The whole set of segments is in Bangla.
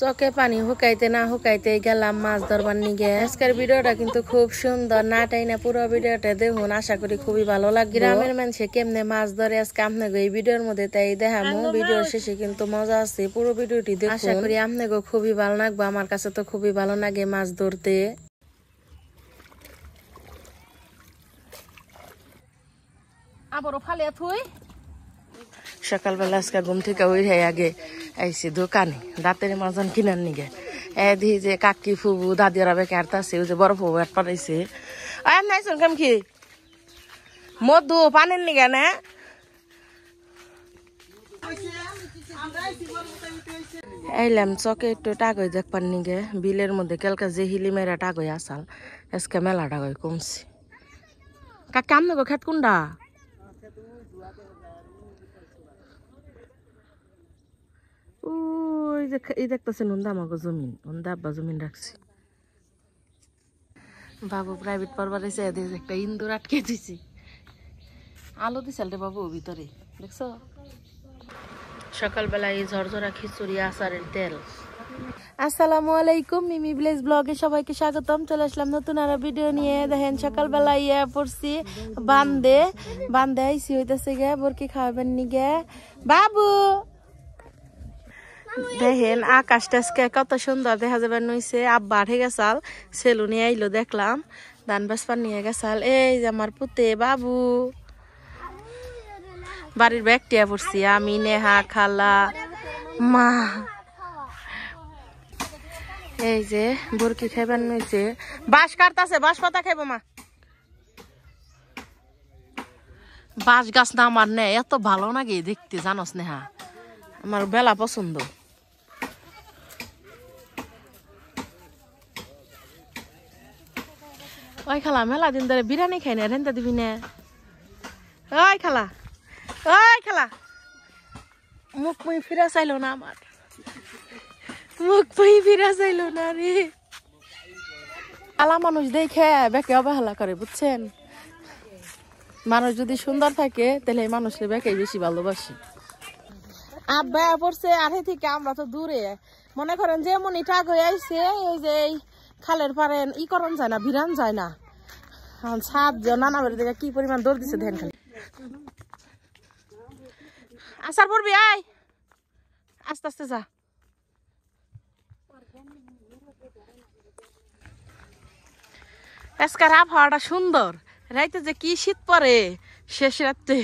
চকে পানি হুকাইতে না হুকাইতে গেলাম মাছ ধরবার নিগে। আজকের ভিডিওটা কিন্তু খুব সুন্দর, না টাইনা পুরো ভিডিওটা দেখুন, আশা করি খুবই ভালো লাগবে। গ্রামের মানুষে কেমনে মাছ ধরে আজকে আপনাকে এই ভিডিওর মধ্যে তাই দেখামু। ভিডিওর শেষে কিন্তু মজা আছে, পুরো ভিডিওটি দেখুন। আশা করি আপনাকে খুবই ভালো লাগবে, আমার কাছে তো খুবই ভালো লাগে মাছ ধরতে। আবারও ফালে থুই সকালবেলা আজকে ঘুম থেকে উঠে আগে আইসি দোকানে দাঁতের মাজন কিনার নিগে। দি যে কাকি ফুবু দাদিরা বেকে আরতাছে, ওই যে বড় ফুবু এক পাঠাইছে। আয়াম নাইছুন কেম কি মধু পানির নিগে না আইলাম চকে একটু টাগই দেখবার নিগে। বিলের মধ্যে কালকা যে হিলি মেরা টাগই আসাল, আজকে মেলা টাগই কমছি। কাকি আমনে গো খেত কুন্ডা? ওই যে এই দেখতেছেন ওন্দা আমাকে জমিন, ওন্দা আব্বা জমিন রাখছি। বাবু প্রাইভেট পড়বার এসে একটা ইন্দুর আটকে দিছি। আলো দিছাল রে বাবু ভিতরে, দেখছো? সকালবেলা এই ঝরঝরা খিচুড়ি আচারের তেল। আসসালামু আলাইকুম, মিমি ভিলেজ ব্লগে সবাইকে স্বাগতম। চলে আসলাম নতুন আরো ভিডিও নিয়ে। দেখেন সকালবেলা ইয়ে পড়ছি বান্ধে আইসি হইতেছে গে বরকি খাওয়াবেন নিগে। বাবু দেখেন আকাশটা কত সুন্দর দেখা যাবে নইছে। আব্বা আঠে গেছাল সেলুনে আইলো, দেখলাম ধান বাসপার নিয়ে গেছাল। এই যে আমার পুতে বাবু, বাড়ির ব্যাগটিয়া পড়ছি আমি, নেহা, খালা, মা। এই যে বরকি খাইবার নইছে, বাঁশ কাটতাছে, বাঁশ পাতা খাইব মা। বাঁশ গাছ না আমার নে এত ভালো লাগে দেখতে, জানোস নেহা, আমার বেলা পছন্দ। ওই খালা মেলা দিন ধরে বিরিয়ানি খাই না, রেন্দা দিবি না? ওই খালা, ওই খালা, মুখ মুই ফিরা চাইলো না আমার, মুখ মুই ফিরা চাইলো না রে। আলা মানুষ দেখে বেকে অবহেলা করে, বুঝছেন? মানুষ যদি সুন্দর থাকে তাহলে মানুষকে বেকে বেশি ভালোবাসি। আব্বা পড়ছে আঠে থেকে, আমরা তো দূরে। মনে করেন যে মনি টাক হয়ে আইছে, এই যে খালের পারে ই করন যায় না, ভিড়ান যায় না। ছাদ নানা বাড়ি থেকে কি পরিমাণ দৌড় দিচ্ছে দেখেন খালি। আসার পড়বি আয়, আস্তে আস্তে যা। আজকের আবহাওয়াটা সুন্দর, রাইতে যে কি শীত পরে শেষ রাতে।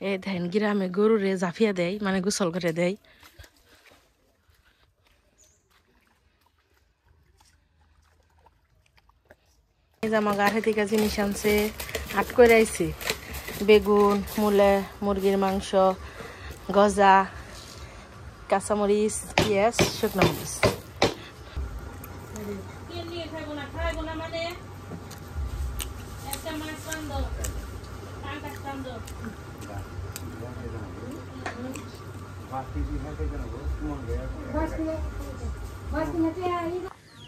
এই ধান গ্রামে গরুরে জাফিয়া দেয়, মানে গোসল করে দেয়। এই যে আমার গাড়ি থেকে জিনিস আনছে, হাট করে আইছি। বেগুন, মূলা, মুরগির মাংস, গজা, কাঁচামরিচ, পেঁয়াজ, শুকনো মরিচ।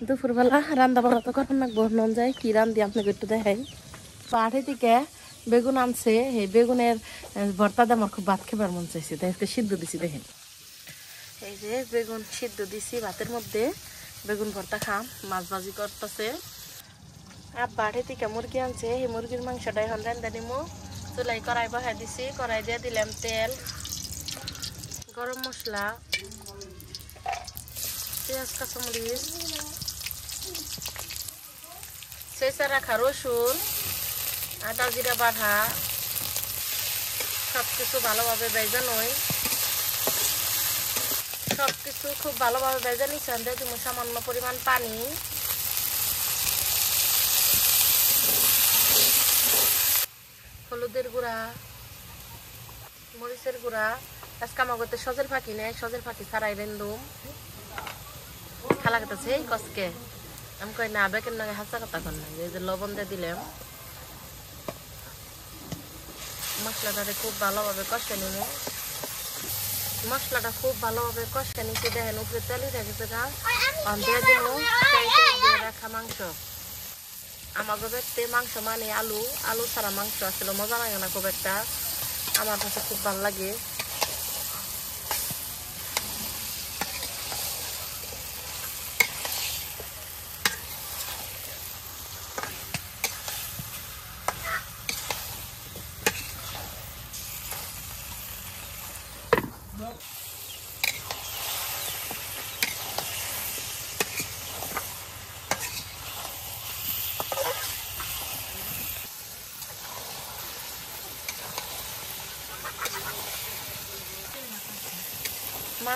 দুপুরবেলা রান্না বান্না তো কখন লাগবো, নন যায় কি রান্ধি আপনাকে একটু দেখাই। পাহাড়ি থেকে বেগুন আনছে, এই বেগুনের ভর্তা দিয়ে আমার খুব ভাত খেবার মন চাইছে, তাই আজকে সিদ্ধ দিছি। দেখেন এই যে বেগুন সিদ্ধ দিছি ভাতের মধ্যে, বেগুন ভর্তা খাম। মাছ ভাজি করতেছে আব্বা। আঠে থেকে মুরগি আনছে, এই মুরগির মাংসটা এখন রান্না নিমু। চুলাই কড়াই বসাই দিছি, কড়াই দিয়ে দিলাম তেল, গরম মশলা, পেঁয়াজ, কাঁচামরিচ, চেঁচা রাখা রসুন, আদা জিরা বাটা, সবকিছু ভালোভাবে ভেজে নই। সবকিছু খুব ভালোভাবে ভেজে নিচ্ছেন। দিয়ে দিব সামান্য পরিমাণ পানি, হলুদের গুঁড়া, মরিচের গুঁড়া। আজকে আমার করতে সজের ফাঁকি নেই, সজের ফাঁকি ছাড়াই রেন্দুম। খালা কাছে এই কসকে আমি কই না, বেকের নাকি হাসা কথা কর না। এই যে লবণ দিয়ে দিলাম, মশলাটাকে খুব ভালোভাবে কষে নিব। মশলাটা খুব ভালোভাবে কষে নিচ্ছি। দেখেন উপরে তেল উঠে গেছে না, দিয়ে দিব দিয়ে রাখা মাংস। আমার গোবেরতে মাংস মানে আলু, আলু ছাড়া মাংস আসলে মজা লাগে না খুব একটা, আমার কাছে খুব ভালো লাগে।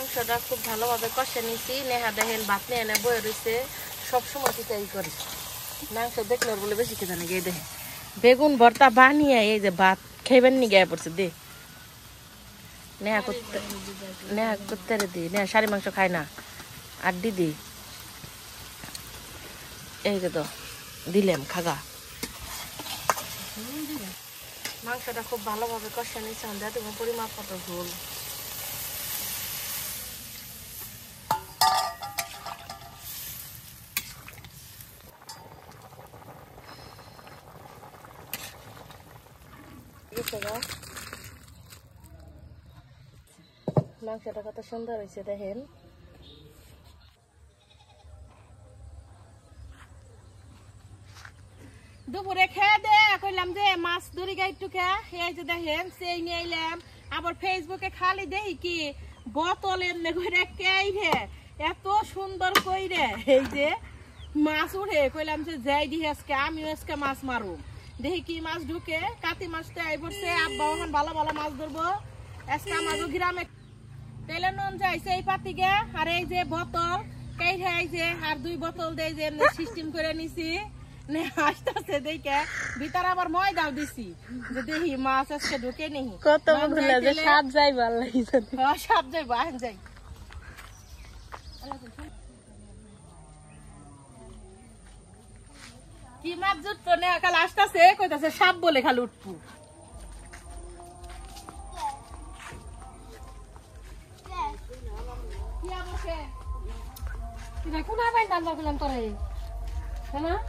মাংসটা খুব ভালোভাবে কষে নিছি। নেহা দেখেন ভাত নিয়ে এনে বয়ে রয়েছে, সবসময় চিন্তাই করি মাংস দেখলে বলে বেশি খেতে নাকি। দেখে বেগুন ভর্তা বানিয়ে এই যে ভাত খাইবেন নি গায়ে পড়ছে দে। নেহা করতে দি, নেহা শাড়ি মাংস খায় না। আর দিদি এই যে তো দিলাম খাগা। মাংসটা খুব ভালোভাবে কষে নিচ্ছে, তুমি পরিমাপ মতো ঝোল। মাংসটা কত সুন্দর হয়েছে দেখেন। দুপুরে খেয়ে দে কইলাম যে মাছ ধরি গাই একটু খেয়ে যে দেখেন সেই নিয়ে এলাম। আবার ফেসবুকে খালি দেখি কি বোতল এমনি করে কে এত সুন্দর কইরে এই যে মাছ উঠে। কইলাম যে যাই দিই আজকে আমিও আজকে মাছ মারু। দেখি কি মাছ ঢুকে, কাতি মাছটা এই পড়ছে। আব্বা ওখান ভালো ভালো মাছ ধরবো আজকে আমাদের গ্রামে। তেলে নুন যাইছে এই পাতিকে, আর এই যে বোতল কেটে এই যে আর 2 বোতল দিয়ে যে সিস্টেম করে নিছি। আসতেছে দেখে ভিতরে আবার ময়দাও দিছি যে দেখি মাছ আজকে ঢুকে নেই। কত সাপ যাই ভালো লাগছে। সাপ যাই বাহান যাই। কি মাছ জুটবো না কাল আসতেছে কইতাছে সাপ বলে খালি উঠবো। কোন আবার দাম করলাম তোরে হ্যাঁ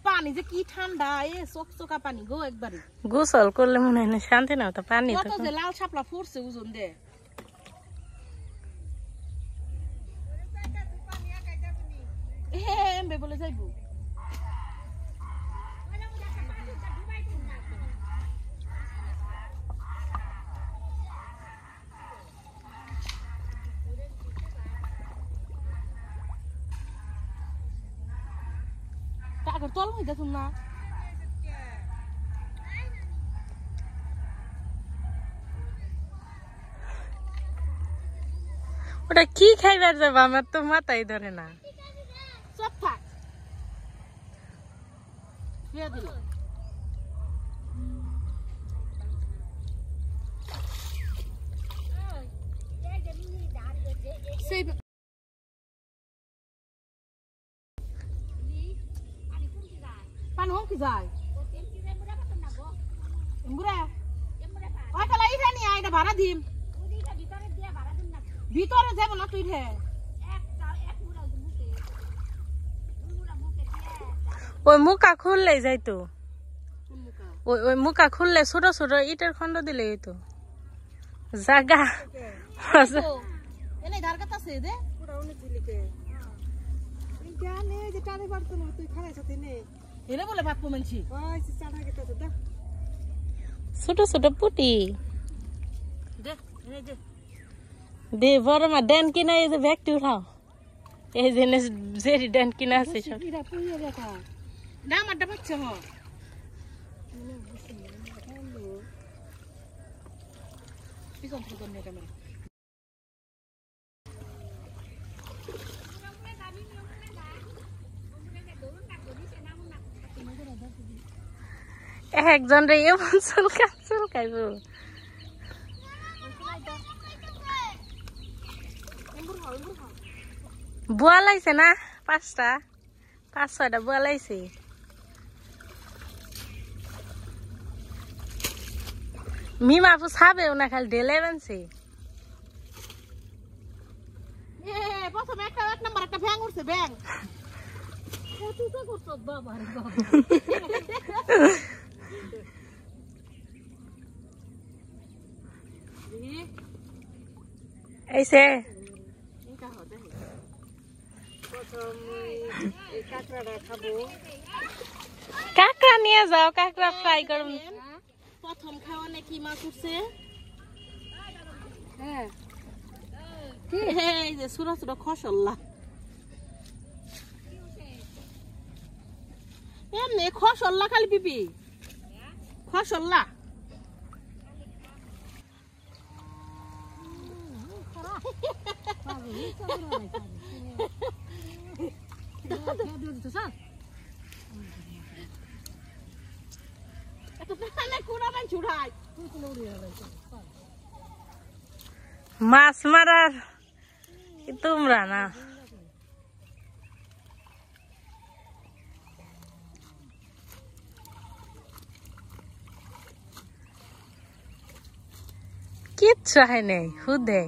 পানি যে কি ঠান্ডা, চকচকা পানি গো একবারে। গোসল করলে মনে হয় না শান্তি না তো পানি। কত যে লাল শাপলা ফুটছে ওজন দে। এমবে বলে যাইবো। টাকার তল হইতে শুন না ওটা কি খাইবার যাবো আমার তো মাথায় ধরে না। সব থাক দিল সেই পান হোক কি যায় বুড়া ওই কালা ইঠা নিয়ে আইটা ভাড়া দিম ভিতরে যাব না তুই রে। ওই মুখা খুললেই যাইতো, ওই মুখা খুললে ছোট ছোট ইটের খন্ড দিলে হইতো জাগা। এনে ধার কাছে আছে দে পুরা অনেক দিলিকে জানে যে টানে পারতো না তুই খাইছ তিনে এনে বলে ভাত পমেনছি ওই চাটা গেতে দে ছোট ছোট পুটি দে এনে দে দে বড় মা ডেন কিনা এই যে ব্যাগটি উঠাও। এই যে জেরি ডেন কিনা আছে সব না মাড্ডা পাচ্ছে হ পিছন থেকে ধরে ক্যামেরা। একজন রে এমন চুলকাইব। বুয়া লাইছে না 5-6টা বুয়া লাইছে। মিমা আপু ছাবেও না, খালি ঢেলে বানছে। প্রথমে এক নাম্বার একটা ব্যাং উঠছে, ব্যাং। এইসে কাঁকড়া নিয়ে যাও, কাঁকড়া ফ্রাই করুন। প্রথম খাওয়ানে কি মাছ উঠছে? এই যে ছোট ছোট খসল্লা, এমনি খসল্লা, খালি পিপি খসল্লা। মাছ মারার তোমরা না, কিচ্ছু হয় নাই, হুদে।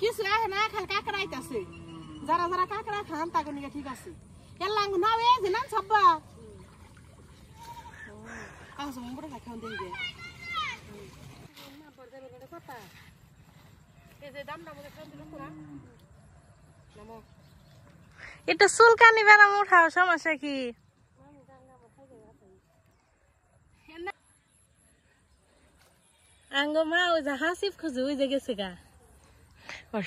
কিছু আহে না, খালি কাঁকড়া আইতাছে। যারা যারা কাঁকড়া খান তাকে নিয়ে ঠিক আছে। এলাম নাও এই যে নাম ছাব্বা কাগজ মঙ্গরে খাওয়ান দেবে। এটা চুলকানি বেড়াম উঠাও, সমস্যা কি? আঙ্গ মা ওই যে হাসিফ খুঁজে ওই যে গেছে গা,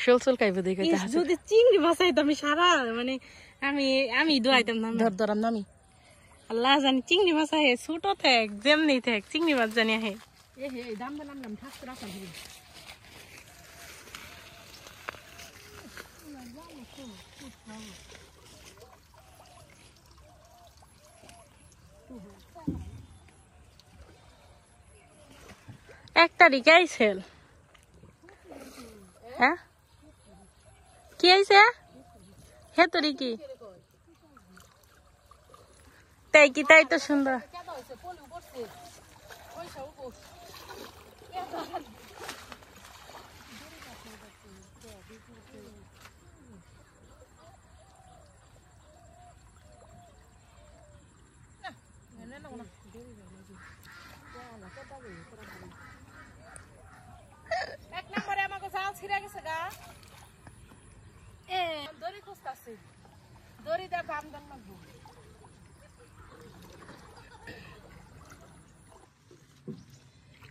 শোল চুল কাইবে দেখে। যদি চিংড়ি বাসাইতাম আমি সারা, মানে আমি দোয়াইতাম না, ধর ধরাম নামি। আল্লাহ জানি চিংড়ি মাছ আহে, ছোট থাক যেমনি থাক চিংড়ি মাছ জানি আহে। দাম নাম থাকতে রাখা একটা দিকে আইসেল। হ্যাঁ কি আইছে? হে তোর কি তাই কি? তাই তো সুন্দর। এক নম্বরে আমাকে জাল ছিঁড়ে গেছে গা। দড়ি খুঁজতাছি, দড়ি দিয়ে বাম দাম লাগবো।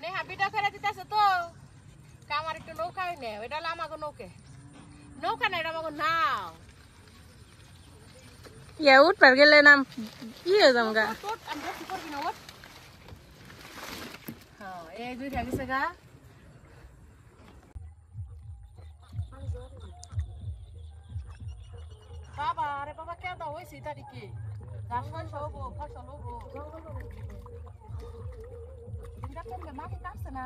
নেহা ভিডিও করে দিতেছে তো, আমার একটু নৌকা হয় না, ওইটা হলো আমাকে নৌকে। নৌকা না, এটা আমাকে নাও। ইয়া উঠবার গেলে নাম ইয়ে যাম গা। আমি বেশি করবি না, ওঠ। হ্যাঁ এই দুই গেছে গা। বাবা আরে বাবা কে দাও হয়েছে তারিখে হবো ফসল হবো মাটি কাটছে না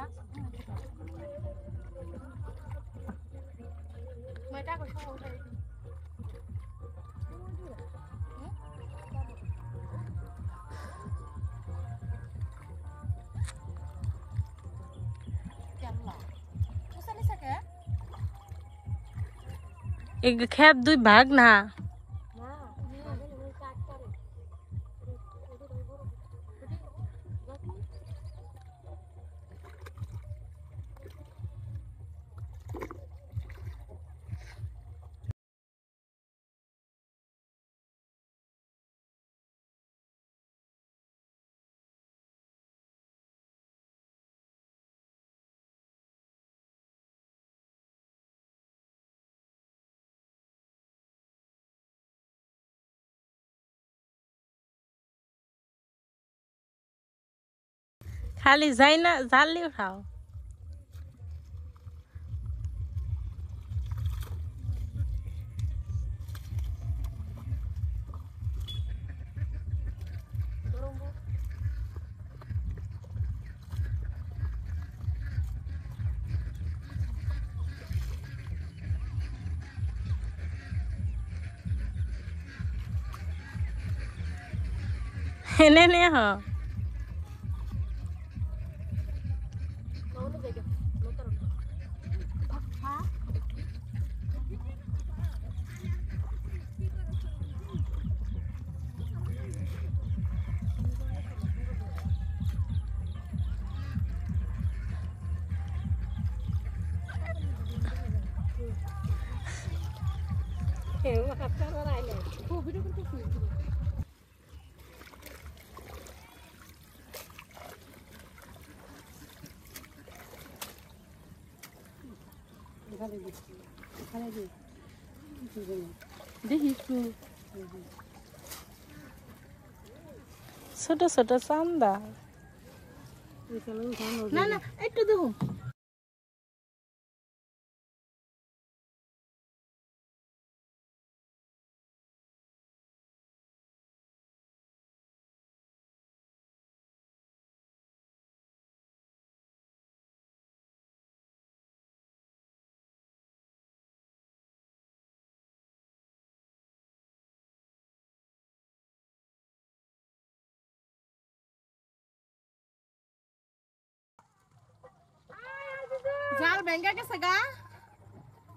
খেত দুই ভাগ না, খালি যাই না জানলি উঠাও। এনে নে হ ছোট ছোট চান্দা না না একটু দেখো জাল ভেঙে গেছে গা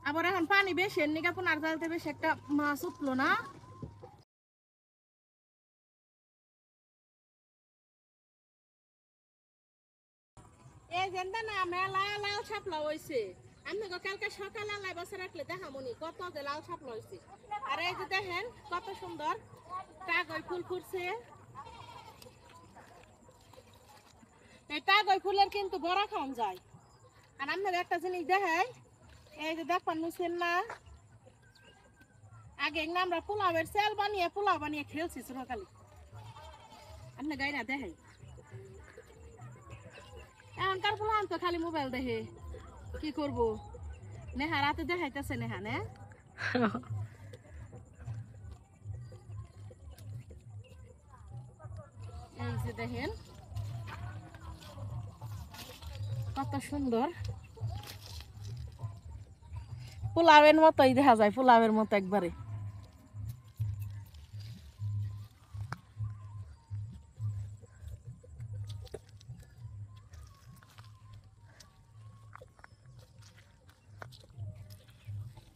আবার এখন পানি বেশি এর নিগা পুনার জালতে বেশি একটা মাছ উঠলো না এই জেন্দা না মেলা লাল ছাপলা হইছে আমি কালকে সকালে লাই বসে রাখলে দেখামনি কত যে লাল ছাপলা হইছে আর এই যে দেখেন কত সুন্দর টাগই ফুল ফুটছে এই টাগই ফুলের কিন্তু বড়া খাওয়া যায় আর আপনাদের একটা জিনিস দেখাই এই যে দেখবেন মুছেন না আগে আমরা পোলাওয়ের চাল বানিয়ে পোলাও বানিয়ে খেলছি সকালে আপনি গাই না দেখাই এখনকার পোলাও তো খালি মোবাইল দেখে কি করব নেহা রাতে দেখাইতেছে নেহা নে এই যে দেখেন কত সুন্দর পোলাওয়ের মতোই দেখা যায় পোলাওয়ের মতো একবারে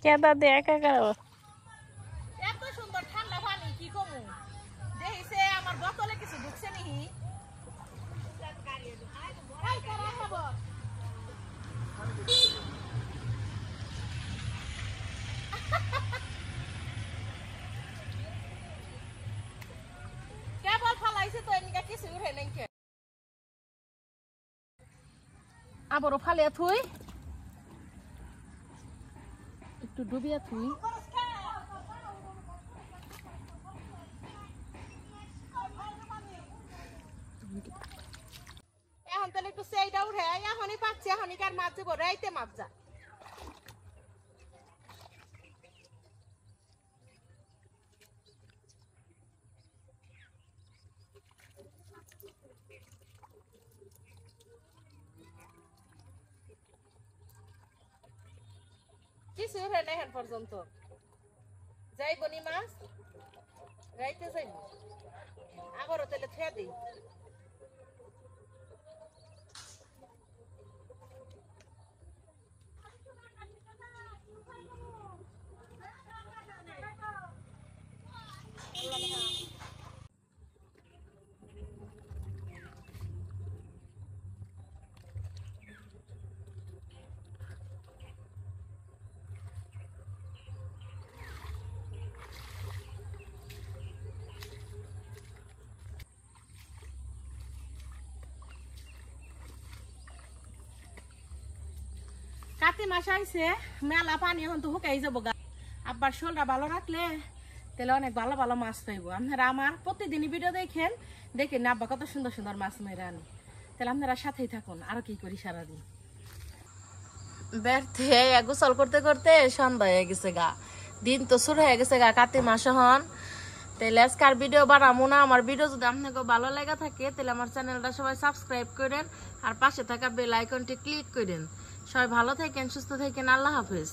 কেদা দে একাকার এত সুন্দর ঠান্ডা পানি কি কমু দেখিছে আমার বোতলে কিছু ঢুকছে নি কেবল ফালাইছে তো এনিকা কিছু উঠে নাই কে আবারও ফালিয়া থুই একটু ডুবিয়া থুই এখন তাহলে একটু সেইটা উঠে এখনই পাচ্ছি এখনই কার মাছ যাবো রাইতে মাছ যা কিছু উঠে নাই এখন পর্যন্ত যাইব নি মাছ রাইতে যাইব আবারও তাহলে থুয়া দিই কাতি মাস আইছে মেলা পানি এখন তো হুকাই যাবো গা আবার শোলটা ভালো রাখলে তাহলে অনেক ভালো ভালো মাছ পাইবো আপনারা আমার প্রতিদিনই ভিডিও দেখেন দেখেন আব্বা কত সুন্দর সুন্দর মাছ মেরে আনি তাহলে আপনারা সাথেই থাকুন আরো কি করি সারাদিন ব্যর্থে গোসল করতে করতে সন্ধ্যা হয়ে গেছে গা দিন তো শুরু হয়ে গেছে গা কাতি মাস হন তাহলে আজকার ভিডিও বানাবো না আমার ভিডিও যদি আপনাকে ভালো লাগা থাকে তাহলে আমার চ্যানেলটা সবাই সাবস্ক্রাইব করেন আর পাশে থাকা বেল আইকনটি ক্লিক করেন সবাই ভালো থাকেন সুস্থ থাকেন আল্লাহ হাফেজ।